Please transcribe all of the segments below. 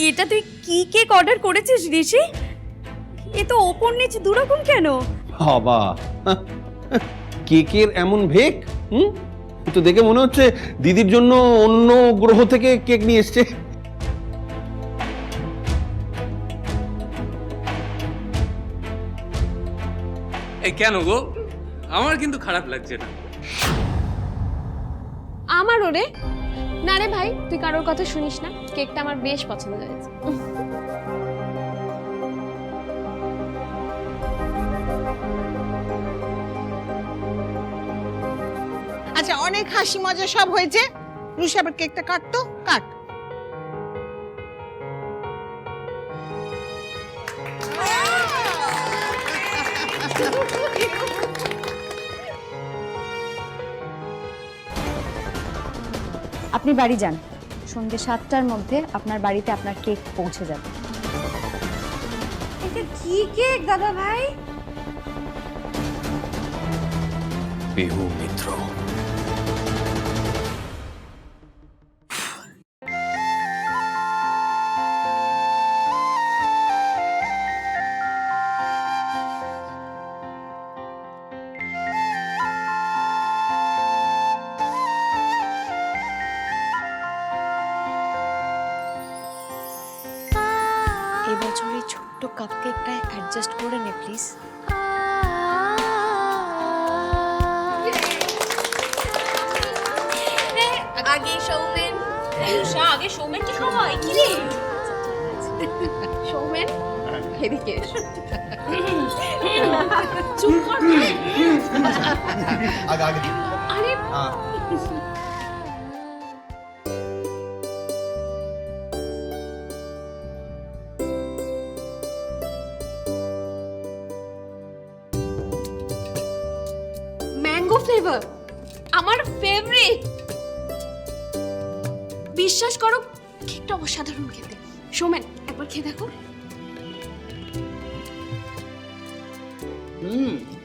এটা তুই কি কেক অর্ডার করেছিস ঋষি? এ তো ওপর নিচ দুরকম কেন? বাবা, কেকের এমন ভেক? তো দেখে মনে হচ্ছে দিদির জন্য অন্য গ্রহ থেকে কেক নিয়ে এসছে। এই কেন গো? আমার কিন্তু খারাপ লাগছে না। আমারও রে। না রে ভাই, তুই কারোর কথা শুনিস না, কেকটা আমার বেশ পছন্দ হয়েছে। আচ্ছা, অনেক হাসি মজা সব হয়েছে। রুষা আবার কেকটা কাটতো, কাট। আপনি বাড়ি যান, সন্ধ্যে 7টার মধ্যে আপনার বাড়িতে আপনার কেক পৌঁছে যাবে। এটা কি কেক দাদা ভাই? বিহু মিত্র। এবছর এই ছোট্ট কাপ কেকটায় অ্যাডজাস্ট করে নে প্লিজ। আগে সৌমেন। আগে সৌমেন কি সময় কি রে? সৌমেন, এদিকে এসো। চুপ কর। आगे आगे আরে हाँ ম্যাঙ্গো ফ্লেভার, আমার ফেভারিট। বিশ্বাস করো, কেকটা অসাধারণ খেতে। সৌমেন, একবার খেয়ে দেখো।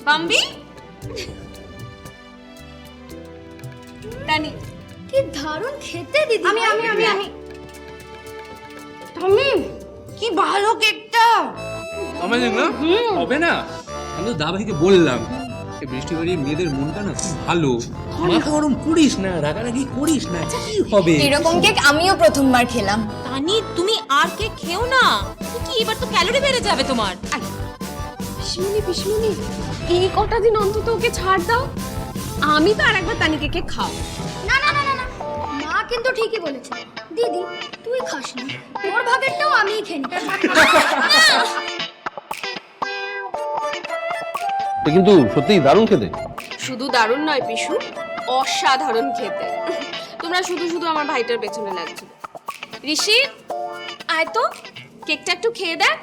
বাম্বি, টানি, কি দারুণ খেতে দিদি। আমি টমি, কি ভালো কেকটা। আমাদের না হবে না। আমি তো দাবাইকে বললাম, এই বৃষ্টি বাড়ির মেয়েদের মনটা না খুব ভালো, মাথা গরম করিস না, রাগারাগি করিস না, কি হবে? এরকম কেক আমিও প্রথমবার খেলাম। তানি, তুমি আর কেক খেও না। কি এবার তো ক্যালোরি বেড়ে যাবে তোমার। পিসমুনি, এই কটা দিন অন্তত ওকে ছাড় দাও। আমি তো আর একবার তানিকে কেক খাও। না না না না না, মা কিন্তু ঠিকই বলেছে। দিদি তুই খাস না, তোর ভাগেরটাও আমিই খেয়ে নিই। এটা কিন্তু সত্যিই দারুণ খেতে। শুধু দারুণ নয় পিসু, অসাধারণ খেতে। তোমরা শুধু শুধু আমার ভাইটার পেছনে লাগছো। ঋষি, আয় তো, কেকটা একটু খেয়ে দেখ।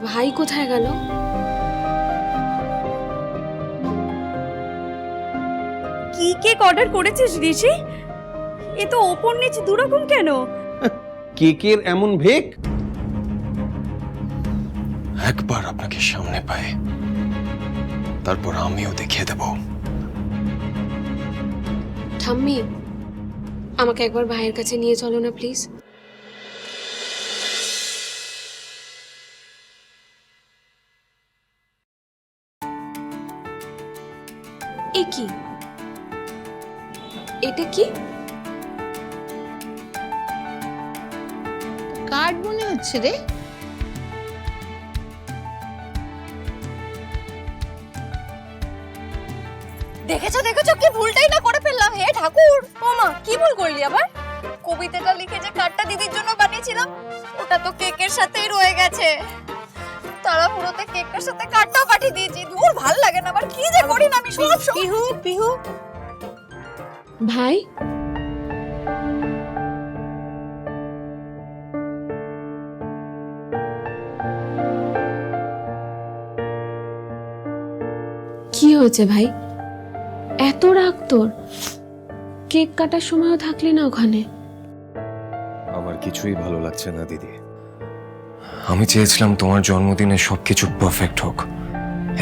ভাই কোথায় গেল? কি কেক অর্ডার করেছিস ঋষি? এ তো ওপর নিচ দুরকম কেন? কেকের এমন ভেক? একবার আপনাকে সামনে পাই, তারপর আমিও দেখিয়ে দেব। ঠাম্মি, আমাকে একবার ভাইয়ের কাছে নিয়ে চলো না প্লিজ। এ কি? এটা কি? কার্ড মনে হচ্ছে রে। দেখেছো দেখেছো কি ভুলটাই না করে ফেললাম। হে ঠাকুর, ও মা কি ভুল করলি আবার? কবিতাটা লিখে যে কার্ডটা দিদির জন্য বানিয়েছিলাম, ওটা তো কেকের সাথেই রয়ে গেছে। তাড়াহুড়োতে কেকের সাথে কার্ডটাও পাঠিয়ে দিয়েছি। দূর ভাল লাগে না, আবার কি যে করি না আমি সব। পিহু পিহু, ভাই, কি হয়েছে ভাই? এত রাগ তোর? কেক কাটার সময়ও থাকলি না ওখানে? আমার কিছুই ভালো লাগছে না দিদি। আমি চেয়েছিলাম তোমার জন্মদিনে সবকিছু পারফেক্ট হোক,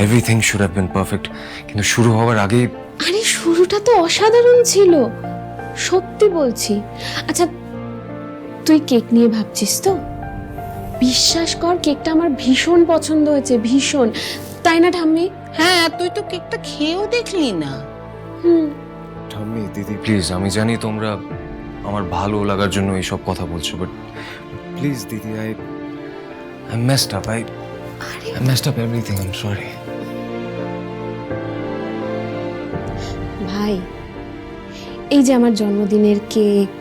everything should have been perfect, কিন্তু শুরু হওয়ার আগেই আরে শুরুটা তো অসাধারণ ছিল, সত্যি বলছি। আচ্ছা তুই কেক নিয়ে ভাবছিস তো? বিশ্বাস কর কেকটা আমার ভীষণ পছন্দ হয়েছে, ভীষণ। তাই না ঠাম্মি? হ্যাঁ, তুই তো কেকটা খেয়েও দেখলি না। ঠাম্মি, দিদি প্লিজ, আমি জানি তোমরা আমার ভালো লাগার জন্য এইসব কথা বলছো, বাট প্লিজ দিদি, I messed up, I messed up everything, I am sorry. ভাই এই যে আমার জন্মদিনের কেক,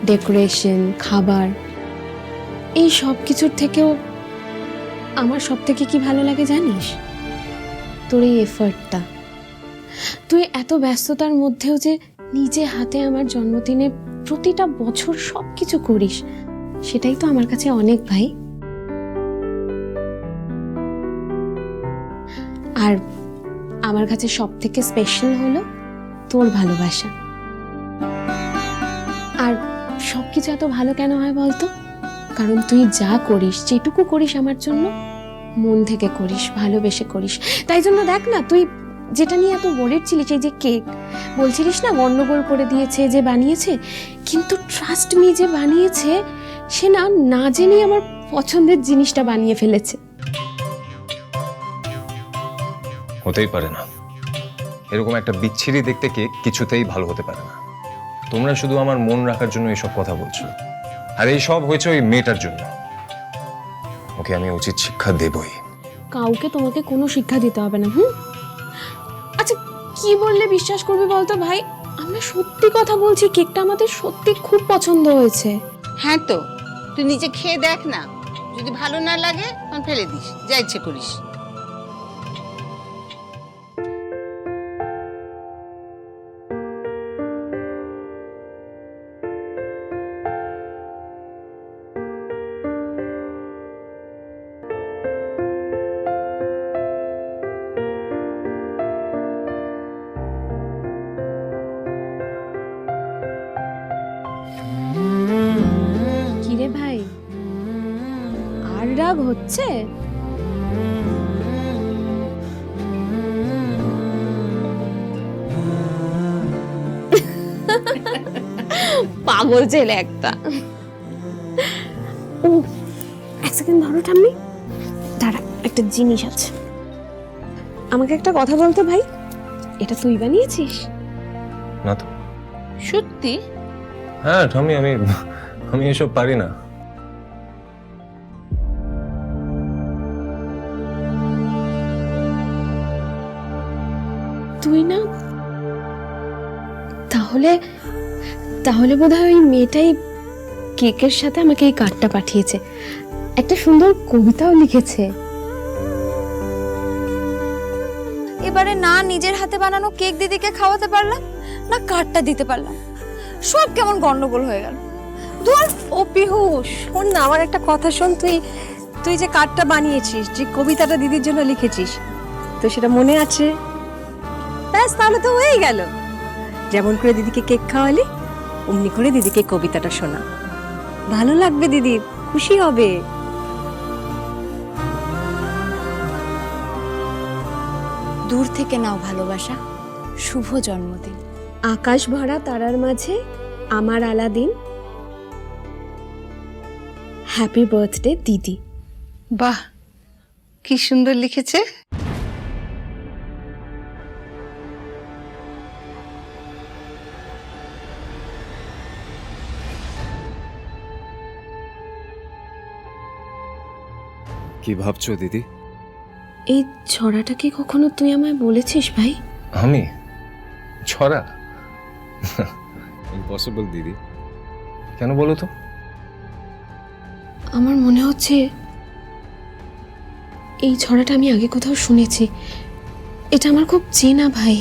ডেকোরেশন, খাবার, এই সব কিছুর থেকেও আমার সব থেকে কি ভালো লাগে জানিস? তোর এই এফার্টটা। তুই এত ব্যস্ততার মধ্যেও যে নিজে হাতে আমার জন্মদিনে প্রতিটা বছর সব কিছু করিস, সেটাই তো আমার কাছে অনেক ভাই। আর আমার কাছে সব থেকে স্পেশাল হলো তোর ভালোবাসা। আর সবকিছু এত ভালো কেন হয় বলতো? কারণ তুই যা করিস, যেটুকু করিস আমার জন্য মন থেকে করিস, ভালোবেসে করিস। তাই জন্য দেখ না, তুই যেটা নিয়ে এত ওয়ারিড ছিলিস, এই যে কেক বলছিলিস না গন্ডগোল করে দিয়েছে যে বানিয়েছে, কিন্তু ট্রাস্ট মি, যে বানিয়েছে সে না জেনেই আমার পছন্দের জিনিসটা বানিয়ে ফেলেছে। হতেই পারে না, এরকম একটা বিচ্ছিরি দেখতে কেক কিছুতেই ভালো হতে পারে না। তোমরা শুধু আমার মন রাখার জন্য এইসব কথা বলছো, আর এই সব হয়েছে ওই মেয়েটার জন্য। ওকে আমি উচিত শিক্ষা দেবই। কাউকে তোমাকে কোনো শিক্ষা দিতে হবে না। আচ্ছা কি বললে বিশ্বাস করবি বলতো ভাই? আমরা সত্যি কথা বলছি, কেকটা আমাদের সত্যি খুব পছন্দ হয়েছে। হ্যাঁ তো, তুই নিজে খেয়ে দেখ না, যদি ভালো না লাগে তখন ফেলে দিস, যা ইচ্ছে করিস। কিরে ভাই, আর রাগ হচ্ছে? পাগল ছেলে একটা। ও এক সেকেন্ড ধরো ঠাম্মি, দাঁড়া, একটা জিনিস আছে। আমাকে একটা কথা বলতে ভাই, এটা তুই বানিয়েছিস? না তো। সত্যি? হ্যাঁ ঠাম্মি, আমি এসব পারি না। তুই না? তাহলে তাহলে বোধহয় ওই মেয়েটাই কেকের সাথে আমাকে এই কার্ডটা পাঠিয়েছে, একটা সুন্দর কবিতাও লিখেছে। এবারে না নিজের হাতে বানানো কেক দিদিকে খাওয়াতে পারলাম, না কার্ডটা দিতে পারলাম, সব কেমন গন্ডগোল হয়ে গেল। ধুর। ও পিহু, শোন না, আমার একটা কথা শোন। তুই যে কার্ডটা বানিয়েছিস, যে কবিতাটা দিদির জন্য লিখেছিস, তো সেটা মনে আছে? ব্যাস, তাহলে তো হয়েই গেল। যেমন করে দিদিকে কেক খাওয়ালি, অমনি করে দিদিকে কবিতাটা শোনা। ভালো লাগবে, দিদি খুশি হবে। দূর থেকে নাও ভালোবাসা, শুভ জন্মদিন। আকাশ ভরা তারার মাঝে আমার আলাদিন, হ্যাপি বার্থডে দিদি। বাহ, কি সুন্দর লিখেছে। কি ভাবছো দিদি? এই ছড়াটা কি কখনো তুই আমায় বলেছিস ভাই? আমি ছড়া? ইম্পসিবল দিদি। কেন বলো তো? আমার মনে হচ্ছে এই ছড়াটা আমি আগে কোথাও শুনেছি, এটা আমার খুব চেনা ভাই।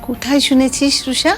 কোথায় শুনেছিস রুষা?